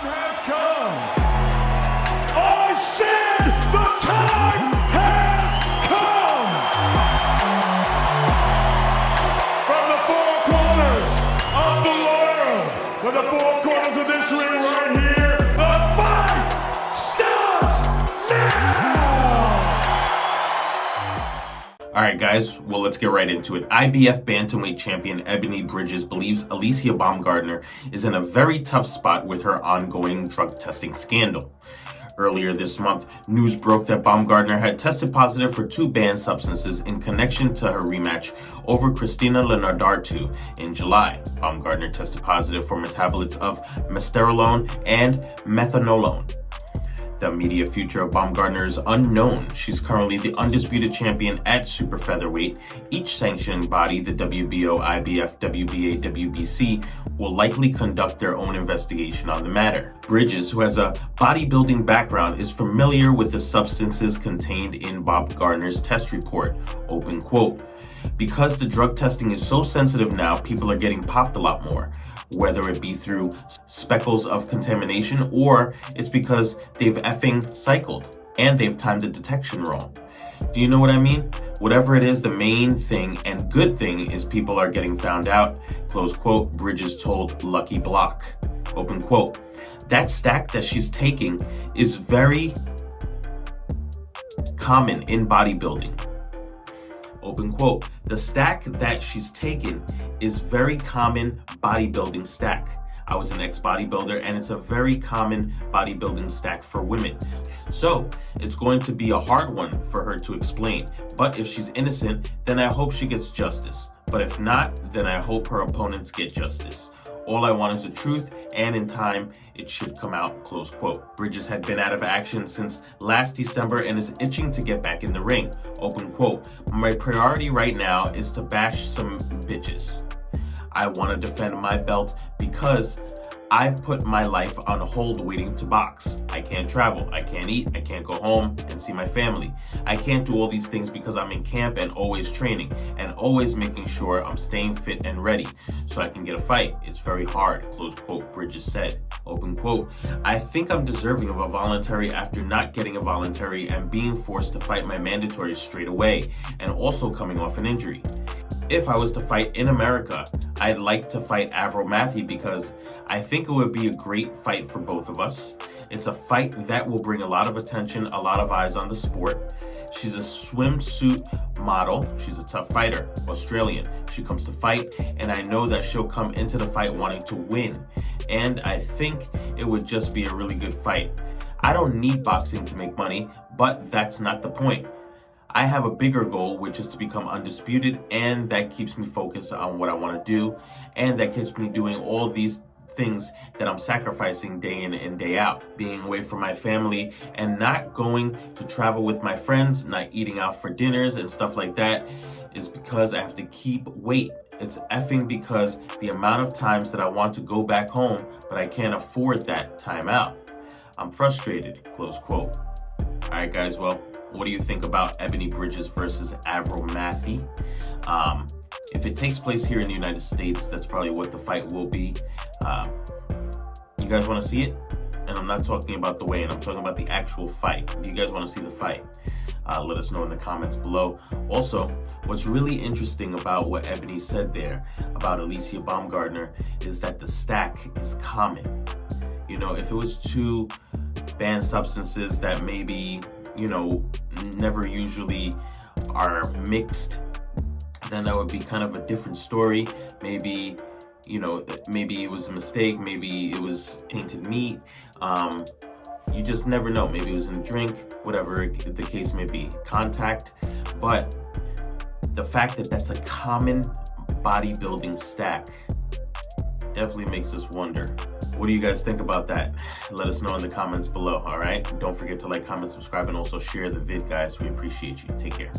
has come. I said the time has come. From the four corners of the world, from the four corners of this ring right here, the fight starts now. All right, guys, well, let's get right into it. IBF bantamweight champion Ebanie Bridges believes Alycia Baumgardner is in a very tough spot with her ongoing drug testing scandal. Earlier this month, news broke that Baumgardner had tested positive for 2 banned substances in connection to her rematch over Christina Linardatou in July. Baumgardner tested positive for metabolites of mesterolone and methenolone. The media future of Baumgardner is unknown. She's currently the undisputed champion at super featherweight. Each sanctioning body, the WBO, IBF, WBA, WBC, will likely conduct their own investigation on the matter. Bridges, who has a bodybuilding background, is familiar with the substances contained in Baumgardner's test report. Open quote. Because the drug testing is so sensitive now, people are getting popped a lot more. Whether it be through speckles of contamination or it's because they've effing cycled and they've timed the detection wrong. Do you know what I mean? Whatever it is, the main thing and good thing is people are getting found out, close quote, Bridges told Lucky Block, open quote. That stack that she's taking is very common in bodybuilding. Open quote. The stack that she's taken is very common bodybuilding stack. I was an ex-bodybuilder and it's a very common bodybuilding stack for women. So it's going to be a hard one for her to explain. But if she's innocent, then I hope she gets justice. But if not, then I hope her opponents get justice. All I want is the truth, and in time, it should come out, close quote. Bridges had been out of action since last December and is itching to get back in the ring, open quote. My priority right now is to bash some bitches. I want to defend my belt because I've put my life on hold waiting to box. I can't travel, I can't eat, I can't go home and see my family. I can't do all these things because I'm in camp and always training and always making sure I'm staying fit and ready so I can get a fight. It's very hard, close quote, Bridges said, open quote. I think I'm deserving of a voluntary after not getting a voluntary and being forced to fight my mandatory straight away and also coming off an injury. If I was to fight in America, I'd like to fight Avril Matthew because I think it would be a great fight for both of us. It's a fight that will bring a lot of attention, a lot of eyes on the sport. She's a swimsuit model. She's a tough fighter, Australian. She comes to fight, and I know that she'll come into the fight wanting to win. And I think it would just be a really good fight. I don't need boxing to make money, but that's not the point. I have a bigger goal, which is to become undisputed, and that keeps me focused on what I want to do, and that keeps me doing all these things that I'm sacrificing day in and day out. Being away from my family and not going to travel with my friends, not eating out for dinners and stuff like that is because I have to keep weight. It's effing because the amount of times that I want to go back home, but I can't afford that time out. I'm frustrated, close quote. All right, guys, well, what do you think about Ebanie Bridges versus Avril Matthew? If it takes place here in the United States, that's probably what the fight will be. You guys want to see it? And I'm not talking about the weigh-in, I'm talking about the actual fight. Do you guys want to see the fight? Let us know in the comments below. Also, what's really interesting about what Ebanie said there about Alycia Baumgardner is that the stack is common. You know, if it was 2 banned substances that maybe, you know, never usually are mixed, then that would be kind of a different story. Maybe, you know, maybe it was a mistake, maybe it was tainted meat. You just never know. Maybe it was in a drink, whatever the case may be, contact. But the fact that that's a common bodybuilding stack definitely makes us wonder. What do you guys think about that? Let us know in the comments below, all right? Don't forget to like, comment, subscribe, and also share the vid, guys. We appreciate you. Take care.